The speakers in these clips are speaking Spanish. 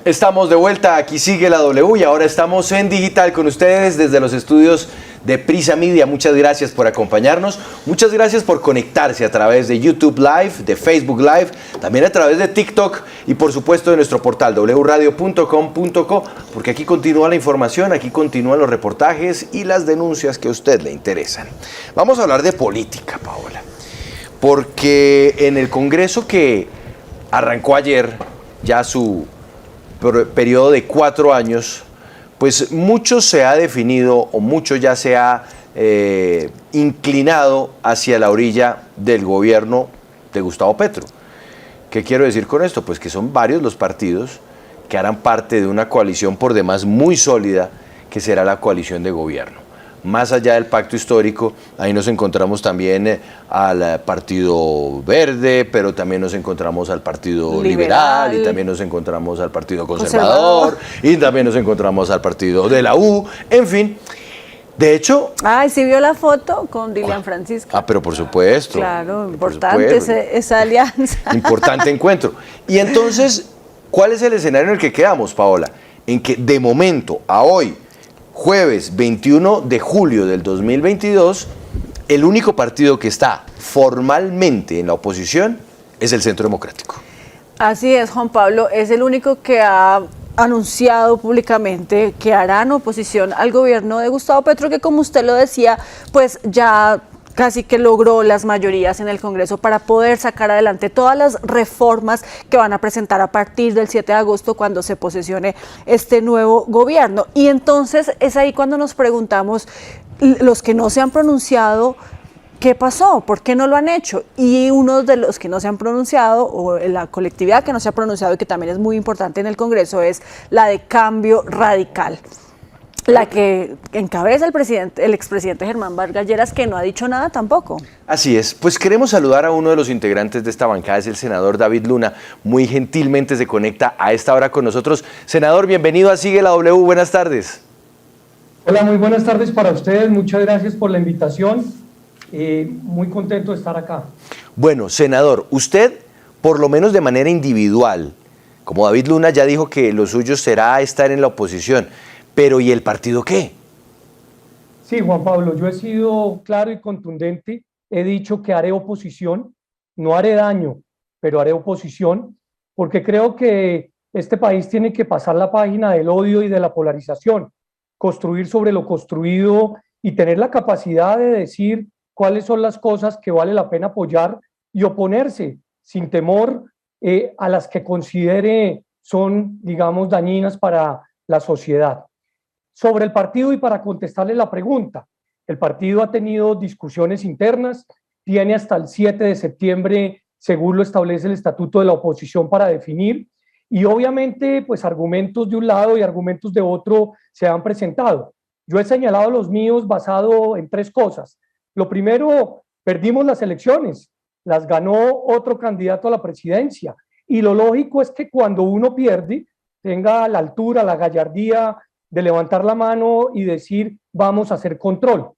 Estamos de vuelta, aquí sigue la W y ahora estamos en digital con ustedes desde los estudios de Prisa Media. Muchas gracias por acompañarnos, muchas gracias por conectarse a través de YouTube Live, de Facebook Live, también a través de TikTok y por supuesto de nuestro portal wradio.com.co, porque aquí continúa la información, aquí continúan los reportajes y las denuncias que a usted le interesan. Vamos a hablar de política, Paola, porque en el Congreso que arrancó ayer ya su periodo de 4 años, pues mucho se ha definido o mucho ya se ha inclinado hacia la orilla del gobierno de Gustavo Petro. ¿Qué quiero decir con esto? Pues que son varios los partidos que harán parte de una coalición por demás muy sólida que será la coalición de gobierno. Más allá del pacto histórico, ahí nos encontramos también al Partido Verde, pero también nos encontramos al Partido Liberal y también nos encontramos al Partido Conservador y también nos encontramos al Partido de la U, en fin. De hecho... Ay, ¿sí vio la foto con Dilian Francisca? Pero por supuesto. Claro, importante esa alianza. Importante encuentro. Y entonces, ¿cuál es el escenario en el que quedamos, Paola? En que de momento, a hoy, jueves 21 de julio del 2022, el único partido que está formalmente en la oposición es el Centro Democrático. Así es, Juan Pablo, es el único que ha anunciado públicamente que harán oposición al gobierno de Gustavo Petro, que como usted lo decía, pues ya casi que logró las mayorías en el Congreso para poder sacar adelante todas las reformas que van a presentar a partir del 7 de agosto cuando se posesione este nuevo gobierno. Y entonces es ahí cuando nos preguntamos, los que no se han pronunciado, ¿qué pasó? ¿Por qué no lo han hecho? Y uno de los que no se han pronunciado, o la colectividad que no se ha pronunciado y que también es muy importante en el Congreso, es la de Cambio Radical, la que encabeza el expresidente Germán Vargas Lleras, que no ha dicho nada tampoco. Así es, pues queremos saludar a uno de los integrantes de esta bancada, es el senador David Luna, muy gentilmente se conecta a esta hora con nosotros. Senador, bienvenido a Sigue la W, buenas tardes. Hola, muy buenas tardes para ustedes, muchas gracias por la invitación, muy contento de estar acá. Bueno, senador, usted, por lo menos de manera individual, como David Luna ya dijo que lo suyo será estar en la oposición, pero ¿y el partido qué? Sí, Juan Pablo, yo he sido claro y contundente, he dicho que haré oposición, no haré daño, pero haré oposición, porque creo que este país tiene que pasar la página del odio y de la polarización, construir sobre lo construido y tener la capacidad de decir cuáles son las cosas que vale la pena apoyar y oponerse sin temor a las que considere son, digamos, dañinas para la sociedad. Sobre el partido y para contestarle la pregunta, el partido ha tenido discusiones internas, tiene hasta el 7 de septiembre, según lo establece el Estatuto de la Oposición, para definir, y obviamente pues argumentos de un lado y argumentos de otro se han presentado. Yo he señalado los míos basado en 3 cosas. Lo primero, perdimos las elecciones, las ganó otro candidato a la presidencia, y lo lógico es que cuando uno pierde, tenga la altura, la gallardía de levantar la mano y decir vamos a hacer control.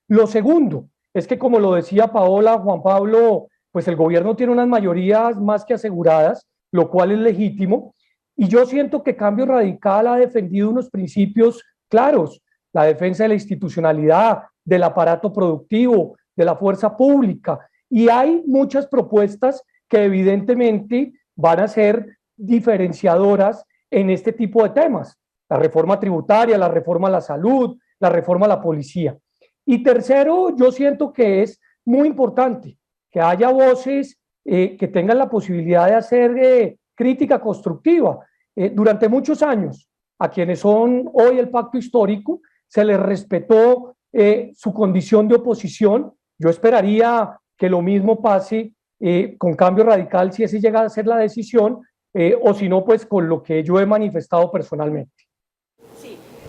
Lo segundo es que, como lo decía Paola, Juan Pablo, pues el gobierno tiene unas mayorías más que aseguradas, lo cual es legítimo, y yo siento que Cambio Radical ha defendido unos principios claros, la defensa de la institucionalidad, del aparato productivo, de la fuerza pública, y hay muchas propuestas que evidentemente van a ser diferenciadoras en este tipo de temas. La reforma tributaria, la reforma a la salud, la reforma a la policía. Y tercero, yo siento que es muy importante que haya voces que tengan la posibilidad de hacer crítica constructiva. Durante muchos años, a quienes son hoy el pacto histórico, se les respetó su condición de oposición. Yo esperaría que lo mismo pase con Cambio Radical, si ese llega a ser la decisión, o si no, pues con lo que yo he manifestado personalmente.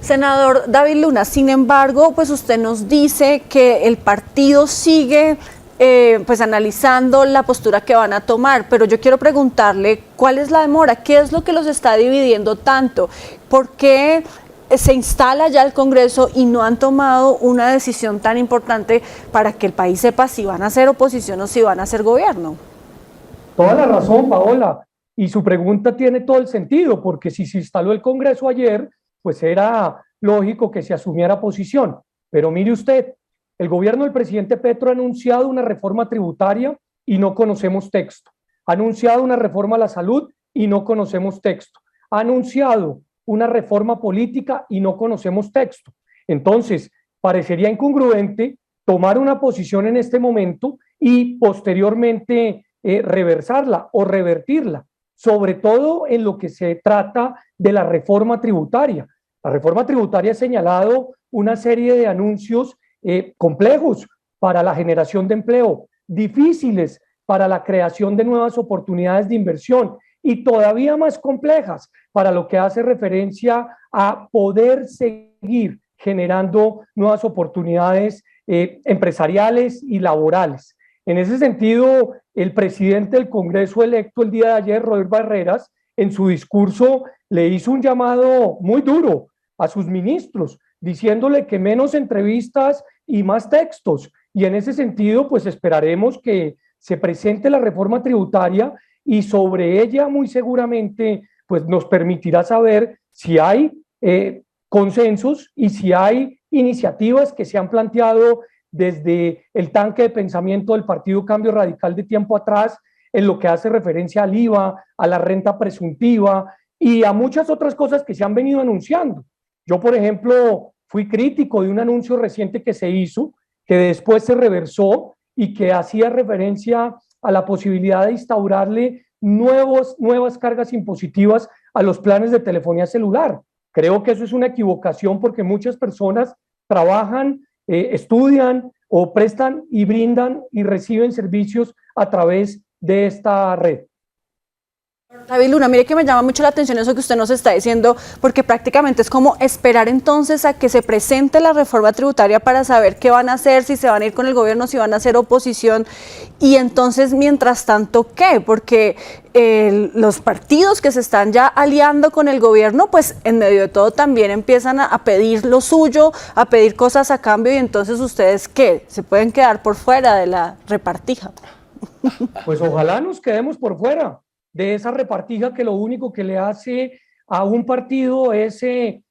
Senador David Luna, sin embargo, pues usted nos dice que el partido sigue pues analizando la postura que van a tomar, pero yo quiero preguntarle cuál es la demora, qué es lo que los está dividiendo tanto, por qué se instala ya el Congreso y no han tomado una decisión tan importante para que el país sepa si van a hacer oposición o si van a hacer gobierno. Toda la razón, Paola, Y su pregunta tiene todo el sentido, porque si se instaló el Congreso ayer, pues era lógico que se asumiera posición. Pero mire usted, el gobierno del presidente Petro ha anunciado una reforma tributaria y no conocemos texto. Ha anunciado una reforma a la salud y no conocemos texto. Ha anunciado una reforma política y no conocemos texto. Entonces, parecería incongruente tomar una posición en este momento y posteriormente reversarla o revertirla, sobre todo en lo que se trata de la reforma tributaria. La reforma tributaria ha señalado una serie de anuncios complejos para la generación de empleo, difíciles para la creación de nuevas oportunidades de inversión y todavía más complejas para lo que hace referencia a poder seguir generando nuevas oportunidades empresariales y laborales. En ese sentido, el presidente del Congreso electo el día de ayer, Roy Barreras, en su discurso le hizo un llamado muy duro a sus ministros, diciéndole que menos entrevistas y más textos. Y en ese sentido, pues esperaremos que se presente la reforma tributaria y sobre ella muy seguramente pues nos permitirá saber si hay consensos y si hay iniciativas que se han planteado desde el tanque de pensamiento del Partido Cambio Radical de tiempo atrás, en lo que hace referencia al IVA, a la renta presuntiva y a muchas otras cosas que se han venido anunciando. Yo, por ejemplo, fui crítico de un anuncio reciente que se hizo, que después se reversó y que hacía referencia a la posibilidad de instaurarle nuevas cargas impositivas a los planes de telefonía celular. Creo que eso es una equivocación porque muchas personas trabajan, estudian o prestan y brindan y reciben servicios a través de esta red. David Luna, mire que me llama mucho la atención eso que usted nos está diciendo, porque prácticamente es como esperar entonces a que se presente la reforma tributaria para saber qué van a hacer, si se van a ir con el gobierno, si van a hacer oposición, y entonces mientras tanto, ¿qué? Porque los partidos que se están ya aliando con el gobierno, pues en medio de todo también empiezan a pedir lo suyo, a pedir cosas a cambio, y entonces ustedes, ¿qué? ¿Se pueden quedar por fuera de la repartija? Pues ojalá nos quedemos por fuera de esa repartija que lo único que le hace a un partido es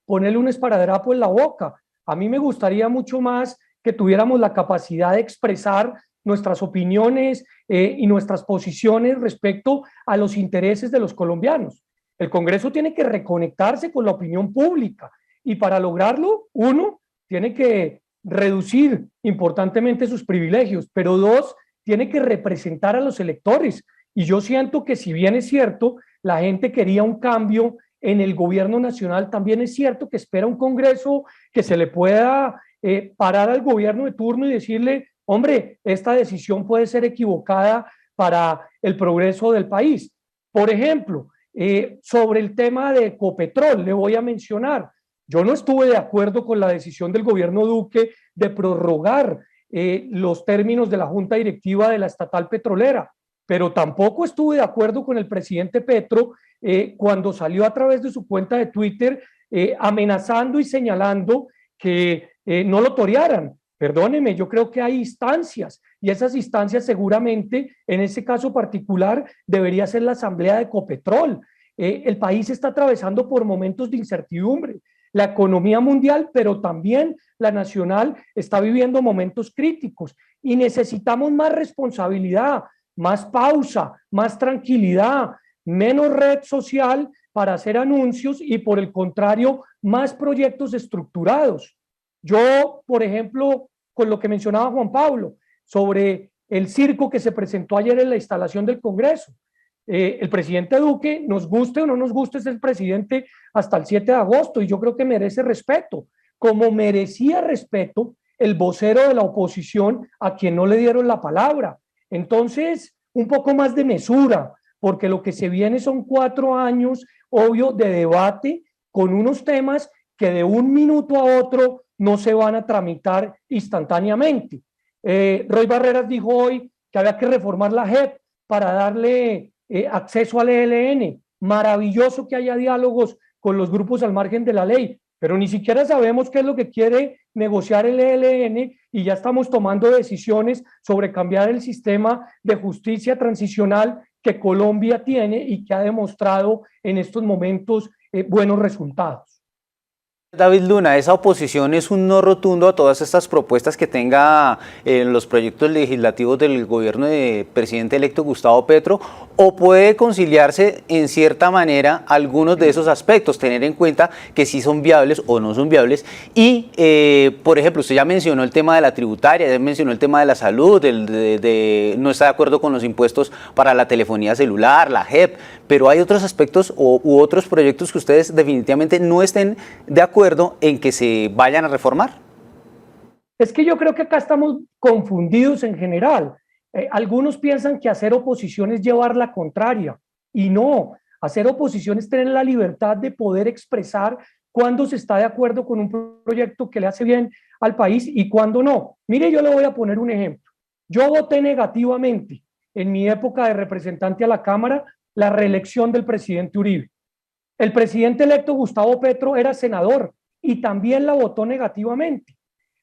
ponerle un esparadrapo en la boca. A mí me gustaría mucho más que tuviéramos la capacidad de expresar nuestras opiniones y nuestras posiciones respecto a los intereses de los colombianos. El Congreso tiene que reconectarse con la opinión pública y para lograrlo, uno, tiene que reducir importantemente sus privilegios, pero dos, tiene que representar a los electores. Y yo siento que si bien es cierto, la gente quería un cambio en el gobierno nacional, también es cierto que espera un Congreso que se le pueda parar al gobierno de turno y decirle, hombre, esta decisión puede ser equivocada para el progreso del país. Por ejemplo, sobre el tema de Ecopetrol, le voy a mencionar, yo no estuve de acuerdo con la decisión del gobierno Duque de prorrogar los términos de la junta directiva de la estatal petrolera, pero tampoco estuve de acuerdo con el presidente Petro cuando salió a través de su cuenta de Twitter amenazando y señalando que no lo torearan. Perdóneme, yo creo que hay instancias y esas instancias seguramente, en ese caso particular, debería ser la asamblea de Ecopetrol. El país está atravesando por momentos de incertidumbre. La economía mundial, pero también la nacional, está viviendo momentos críticos y necesitamos más responsabilidad, más pausa, más tranquilidad, menos red social para hacer anuncios y por el contrario, más proyectos estructurados. Yo, por ejemplo, con lo que mencionaba Juan Pablo, sobre el circo que se presentó ayer en la instalación del Congreso. El presidente Duque, nos guste o no nos guste, es el presidente hasta el 7 de agosto y yo creo que merece respeto, como merecía respeto el vocero de la oposición a quien no le dieron la palabra. Entonces, un poco más de mesura, porque lo que se viene son 4 años, obvio, de debate con unos temas que de un minuto a otro no se van a tramitar instantáneamente. Roy Barreras dijo hoy que había que reformar la JEP para darle acceso al ELN. Maravilloso que haya diálogos con los grupos al margen de la ley, pero ni siquiera sabemos qué es lo que quiere negociar el ELN y ya estamos tomando decisiones sobre cambiar el sistema de justicia transicional que Colombia tiene y que ha demostrado en estos momentos buenos resultados. David Luna, ¿esa oposición es un no rotundo a todas estas propuestas que tenga en los proyectos legislativos del gobierno del presidente electo Gustavo Petro, o puede conciliarse en cierta manera algunos de esos aspectos, tener en cuenta que sí son viables o no son viables? Y, por ejemplo, usted ya mencionó el tema de la tributaria, ya mencionó el tema de la salud, no está de acuerdo con los impuestos para la telefonía celular, la JEP, pero hay otros aspectos u otros proyectos que ustedes definitivamente no estén de acuerdo en que se vayan a reformar. Es que yo creo que acá estamos confundidos en general. Algunos piensan que hacer oposición es llevar la contraria, y no, hacer oposición es tener la libertad de poder expresar cuándo se está de acuerdo con un proyecto que le hace bien al país y cuándo no. Mire, yo le voy a poner un ejemplo. Yo voté negativamente en mi época de representante a la Cámara la reelección del presidente Uribe. El presidente electo Gustavo Petro era senador y también la votó negativamente.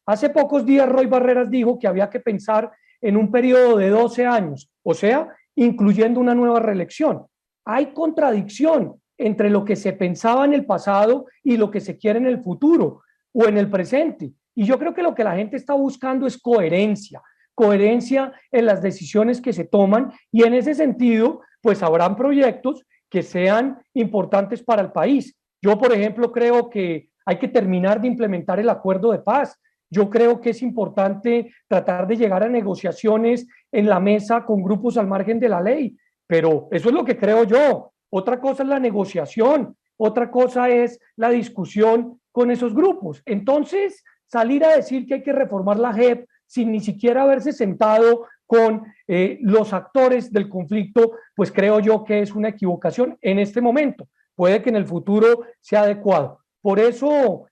Hace pocos días Roy Barreras dijo que había que pensar en un periodo de 12 años, o sea, incluyendo una nueva reelección. Hay contradicción entre lo que se pensaba en el pasado y lo que se quiere en el futuro o en el presente. Y yo creo que lo que la gente está buscando es coherencia, coherencia en las decisiones que se toman, y en ese sentido, pues habrán proyectos que sean importantes para el país. Yo, por ejemplo, creo que hay que terminar de implementar el acuerdo de paz. Yo creo que es importante tratar de llegar a negociaciones en la mesa con grupos al margen de la ley, pero eso es lo que creo yo. Otra cosa es la negociación, otra cosa es la discusión con esos grupos. Entonces, salir a decir que hay que reformar la JEP sin ni siquiera haberse sentado con los actores del conflicto, pues creo yo que es una equivocación en este momento. Puede que en el futuro sea adecuado. Por eso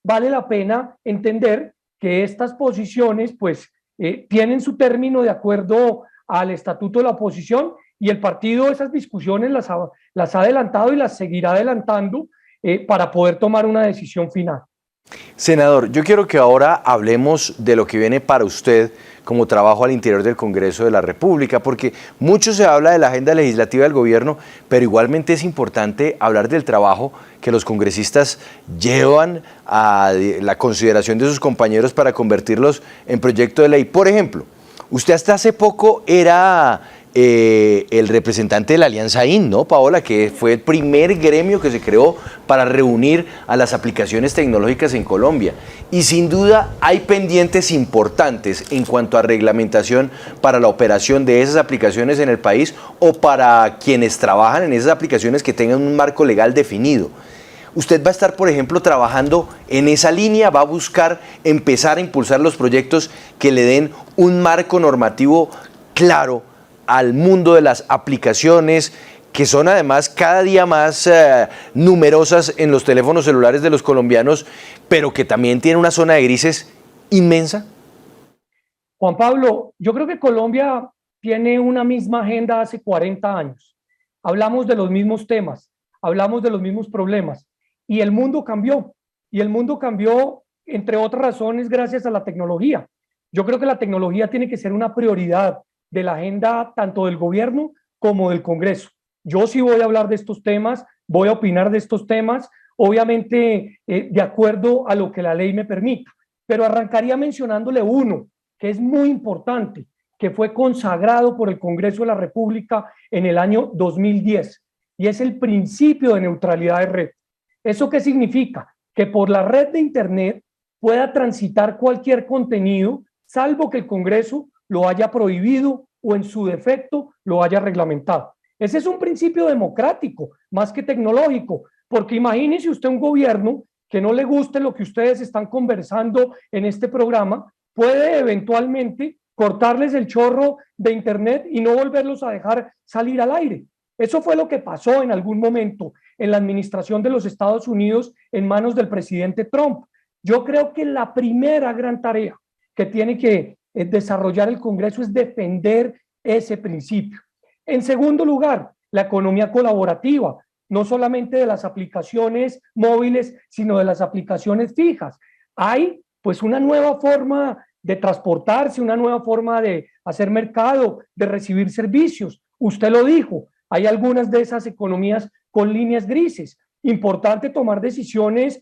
vale la pena entender que estas posiciones pues tienen su término de acuerdo al estatuto de la oposición, y el partido esas discusiones las ha adelantado y las seguirá adelantando para poder tomar una decisión final. Senador, yo quiero que ahora hablemos de lo que viene para usted como trabajo al interior del Congreso de la República, porque mucho se habla de la agenda legislativa del gobierno, pero igualmente es importante hablar del trabajo que los congresistas llevan a la consideración de sus compañeros para convertirlos en proyecto de ley. Por ejemplo, usted hasta hace poco era el representante de la Alianza IN, ¿no, Paola? Que fue el primer gremio que se creó para reunir a las aplicaciones tecnológicas en Colombia. Y sin duda hay pendientes importantes en cuanto a reglamentación para la operación de esas aplicaciones en el país, o para quienes trabajan en esas aplicaciones que tengan un marco legal definido. ¿Usted va a estar, por ejemplo, trabajando en esa línea? ¿Va a buscar empezar a impulsar los proyectos que le den un marco normativo claro al mundo de las aplicaciones, que son además cada día más numerosas en los teléfonos celulares de los colombianos, pero que también tienen una zona de grises inmensa? Juan Pablo, yo creo que Colombia tiene una misma agenda hace 40 años. Hablamos de los mismos temas, hablamos de los mismos problemas, y el mundo cambió. Y el mundo cambió, entre otras razones, gracias a la tecnología. Yo creo que la tecnología tiene que ser una prioridad de la agenda tanto del gobierno como del Congreso. Yo sí voy a hablar de estos temas, voy a opinar de estos temas, obviamente de acuerdo a lo que la ley me permita, pero arrancaría mencionándole uno que es muy importante, que fue consagrado por el Congreso de la República en el año 2010, y es el principio de neutralidad de red. ¿Eso qué significa? Que por la red de Internet pueda transitar cualquier contenido, salvo que el Congreso lo haya prohibido o en su defecto lo haya reglamentado. Ese es un principio democrático, más que tecnológico, porque imagínese usted un gobierno que no le guste lo que ustedes están conversando en este programa, puede eventualmente cortarles el chorro de Internet y no volverlos a dejar salir al aire. Eso fue lo que pasó en algún momento en la administración de los Estados Unidos en manos del presidente Trump. Yo creo que la primera gran tarea que tiene que desarrollar el Congreso es defender ese principio. En segundo lugar, la economía colaborativa, no solamente de las aplicaciones móviles, sino de las aplicaciones fijas. Hay pues una nueva forma de transportarse, una nueva forma de hacer mercado, de recibir servicios. Usted lo dijo, hay algunas de esas economías con líneas grises. Importante tomar decisiones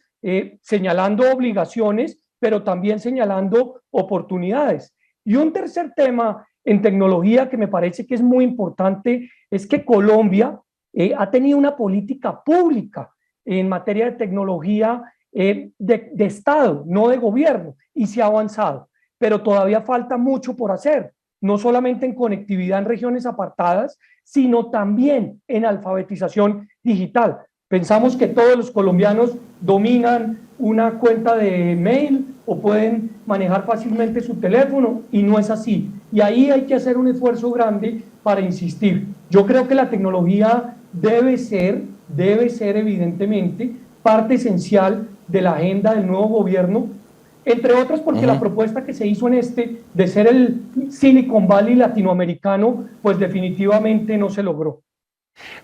señalando obligaciones, pero también señalando oportunidades. Y un tercer tema en tecnología que me parece que es muy importante es que Colombia ha tenido una política pública en materia de tecnología de Estado, no de gobierno, y se ha avanzado, pero todavía falta mucho por hacer, no solamente en conectividad en regiones apartadas, sino también en alfabetización digital. Pensamos que todos los colombianos dominan una cuenta de mail o pueden manejar fácilmente su teléfono y no es así. Y ahí hay que hacer un esfuerzo grande para insistir. Yo creo que la tecnología debe ser evidentemente parte esencial de la agenda del nuevo gobierno, entre otras porque la propuesta que se hizo en de ser el Silicon Valley latinoamericano, pues definitivamente no se logró.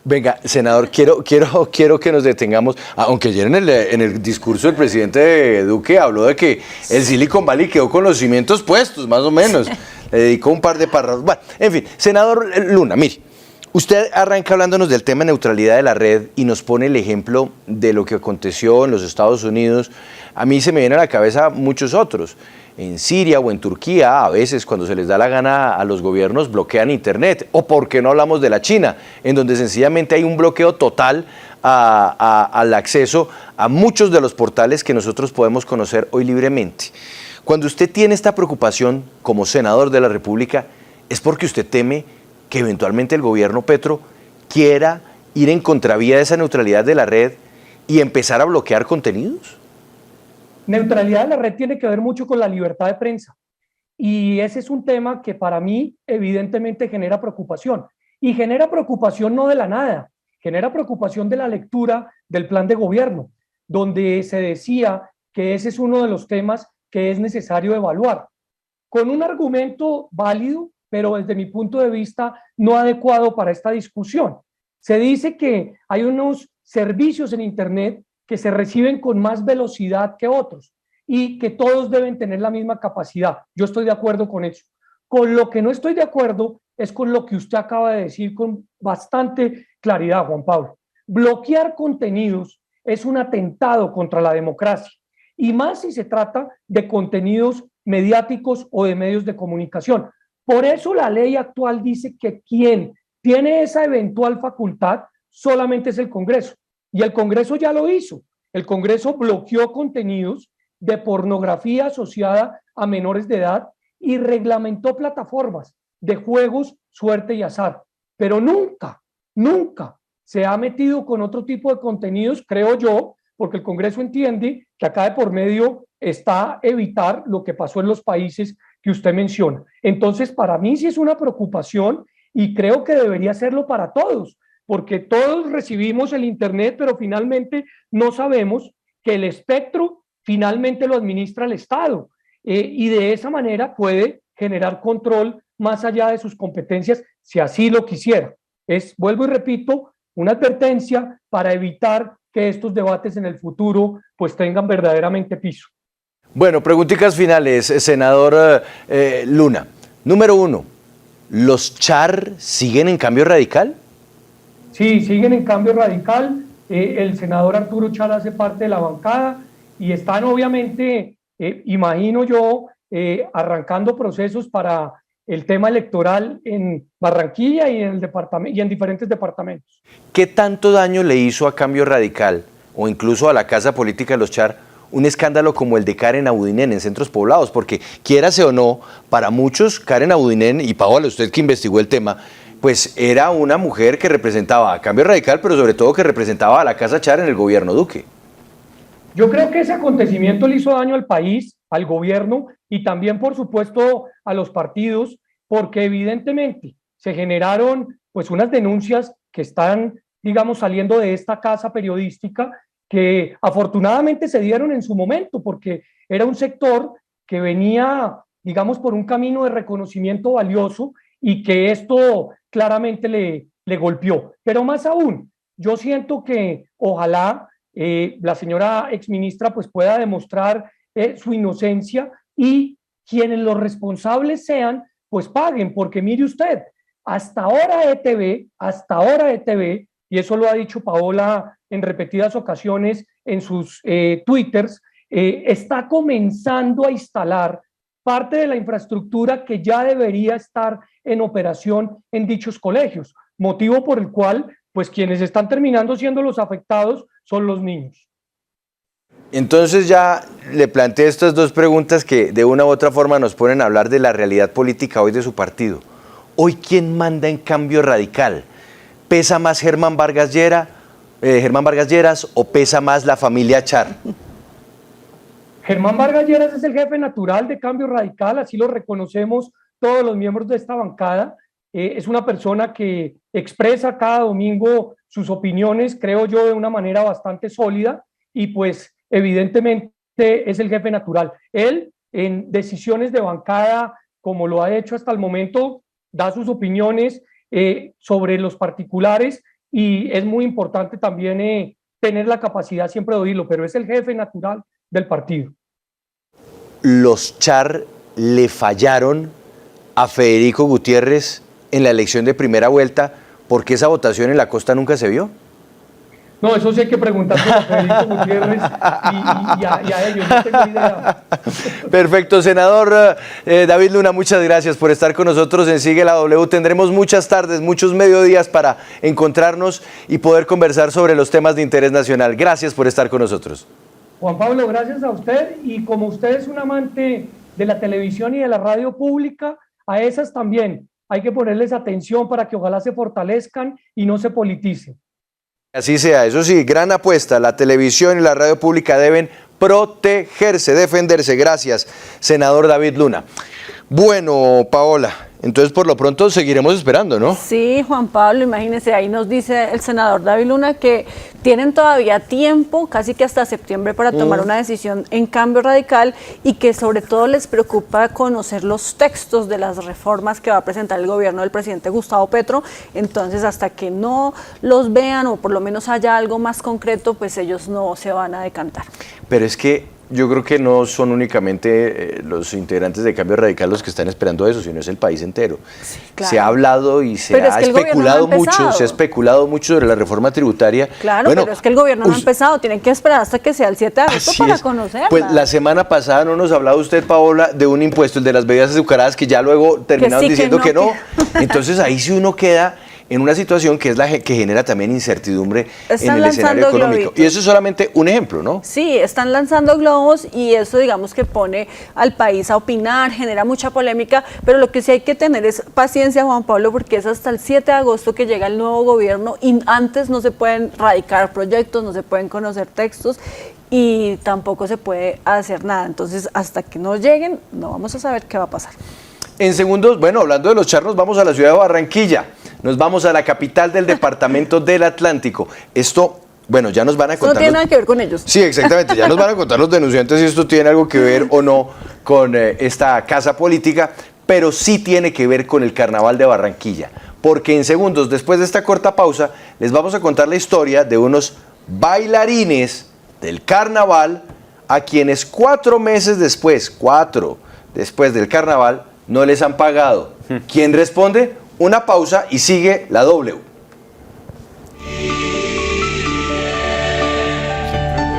Venga, senador, quiero que nos detengamos, aunque ayer en el discurso del presidente Duque habló de que el Silicon Valley quedó con los cimientos puestos, más o menos, le dedicó un par de párrafos. Bueno, en fin, senador Luna, mire, usted arranca hablándonos del tema de neutralidad de la red y nos pone el ejemplo de lo que aconteció en los Estados Unidos. A mí se me vienen a la cabeza muchos otros. En Siria o en Turquía, a veces cuando se les da la gana a los gobiernos bloquean internet. O por qué no hablamos de la China, en donde sencillamente hay un bloqueo total al acceso a muchos de los portales que nosotros podemos conocer hoy libremente. Cuando usted tiene esta preocupación como senador de la República, ¿es porque usted teme que eventualmente el gobierno Petro quiera ir en contravía de esa neutralidad de la red y empezar a bloquear contenidos? Neutralidad de la red tiene que ver mucho con la libertad de prensa y ese es un tema que para mí evidentemente genera preocupación y genera preocupación no de la nada, genera preocupación de la lectura del plan de gobierno, donde se decía que ese es uno de los temas que es necesario evaluar, con un argumento válido, pero desde mi punto de vista no adecuado para esta discusión. Se dice que hay unos servicios en Internet que se reciben con más velocidad que otros y que todos deben tener la misma capacidad. Yo estoy de acuerdo con eso. Con lo que no estoy de acuerdo es con lo que usted acaba de decir con bastante claridad, Juan Pablo. Bloquear contenidos es un atentado contra la democracia y más si se trata de contenidos mediáticos o de medios de comunicación. Por eso la ley actual dice que quien tiene esa eventual facultad solamente es el Congreso. Y el Congreso ya lo hizo. El Congreso bloqueó contenidos de pornografía asociada a menores de edad y reglamentó plataformas de juegos, suerte y azar. Pero nunca se ha metido con otro tipo de contenidos, creo yo, porque el Congreso entiende que acá de por medio está evitar lo que pasó en los países que usted menciona. Entonces, para mí sí es una preocupación y creo que debería serlo para todos, porque todos recibimos el Internet, pero finalmente no sabemos que el espectro finalmente lo administra el Estado y de esa manera puede generar control más allá de sus competencias si así lo quisiera. Vuelvo y repito, una advertencia para evitar que estos debates en el futuro pues tengan verdaderamente piso. Bueno, preguntitas finales, senador Luna. Número 1, ¿los char siguen en Cambio Radical? Sí, siguen en Cambio Radical. El senador Arturo Char hace parte de la bancada y están obviamente, imagino yo, arrancando procesos para el tema electoral en Barranquilla y en diferentes departamentos. ¿Qué tanto daño le hizo a Cambio Radical o incluso a la casa política de los char un escándalo como el de Karen Abudinen en centros poblados? Porque quiérase o no, para muchos Karen Abudinen, y Paola, usted que investigó el tema, pues era una mujer que representaba a Cambio Radical, pero sobre todo que representaba a la Casa Char en el gobierno Duque. Yo creo que ese acontecimiento le hizo daño al país, al gobierno y también, por supuesto, a los partidos, porque evidentemente se generaron pues unas denuncias que están, digamos, saliendo de esta casa periodística que afortunadamente se dieron en su momento, porque era un sector que venía, digamos, por un camino de reconocimiento valioso y que esto claramente le golpeó. Pero más aún, yo siento que ojalá la señora exministra pues pueda demostrar su inocencia y quienes los responsables sean, pues paguen, porque mire usted, hasta ahora ETV, y eso lo ha dicho Paola en repetidas ocasiones en sus twitters, está comenzando a instalar parte de la infraestructura que ya debería estar en operación en dichos colegios, motivo por el cual, pues quienes están terminando siendo los afectados son los niños. Entonces ya le planteé estas dos preguntas que de una u otra forma nos ponen a hablar de la realidad política hoy de su partido. Hoy, ¿quién manda en Cambio Radical? ¿Pesa más Germán Vargas Lleras o pesa más la familia Char? Germán Vargas Lleras es el jefe natural de Cambio Radical, así lo reconocemos todos los miembros de esta bancada. Es una persona que expresa cada domingo sus opiniones, creo yo, de una manera bastante sólida, y pues evidentemente es el jefe natural. Él, en decisiones de bancada, como lo ha hecho hasta el momento, da sus opiniones sobre los particulares, y es muy importante también tener la capacidad siempre de oírlo, pero es el jefe natural del partido. ¿Los Char le fallaron a Federico Gutiérrez en la elección de primera vuelta porque esa votación en la costa nunca se vio? No, eso sí hay que preguntarle a Federico Gutiérrez y a ellos, no tengo idea. Perfecto, senador David Luna, muchas gracias por estar con nosotros en Sigue la W. Tendremos muchas tardes, muchos mediodías para encontrarnos y poder conversar sobre los temas de interés nacional. Gracias por estar con nosotros. Juan Pablo, gracias a usted, y como usted es un amante de la televisión y de la radio pública, a esas también hay que ponerles atención para que ojalá se fortalezcan y no se politicen. Así sea, eso sí, gran apuesta, la televisión y la radio pública deben protegerse, defenderse. Gracias, senador David Luna. Bueno, Paola, entonces por lo pronto seguiremos esperando, ¿no? Sí, Juan Pablo, imagínese, ahí nos dice el senador David Luna que tienen todavía tiempo, casi que hasta septiembre, para tomar una decisión en Cambio Radical, y que sobre todo les preocupa conocer los textos de las reformas que va a presentar el gobierno del presidente Gustavo Petro. Entonces, hasta que no los vean o por lo menos haya algo más concreto, pues ellos no se van a decantar. Pero es que yo creo que no son únicamente los integrantes de Cambio Radical los que están esperando eso, sino es el país entero. Sí, claro. Se ha hablado y se ha especulado mucho sobre la reforma tributaria. Claro, bueno, pero es que el gobierno no ha empezado, tienen que esperar hasta que sea el 7 de agosto para conocerla. Pues la semana pasada no nos hablaba usted, Paola, de un impuesto, el de las bebidas azucaradas, que ya luego terminaron diciendo que no. Entonces ahí sí uno queda en una situación que es la que genera también incertidumbre en el escenario económico. Y eso es solamente un ejemplo, ¿no? Sí, están lanzando globos y eso, digamos, que pone al país a opinar, genera mucha polémica, pero lo que sí hay que tener es paciencia, Juan Pablo, porque es hasta el 7 de agosto que llega el nuevo gobierno y antes no se pueden radicar proyectos, no se pueden conocer textos y tampoco se puede hacer nada. Entonces, hasta que no lleguen, no vamos a saber qué va a pasar. En segundos, bueno, hablando de los Char, nos vamos a la ciudad de Barranquilla, nos vamos a la capital del departamento del Atlántico. Esto, bueno, ya nos van a contar. No tiene nada que ver con ellos. Sí, exactamente, ya nos van a contar los denunciantes si esto tiene algo que ver o no con esta casa política, pero sí tiene que ver con el Carnaval de Barranquilla, porque en segundos, después de esta corta pausa, les vamos a contar la historia de unos bailarines del Carnaval a quienes 4 meses después del Carnaval, no les han pagado. ¿Quién responde? Una pausa y sigue la W.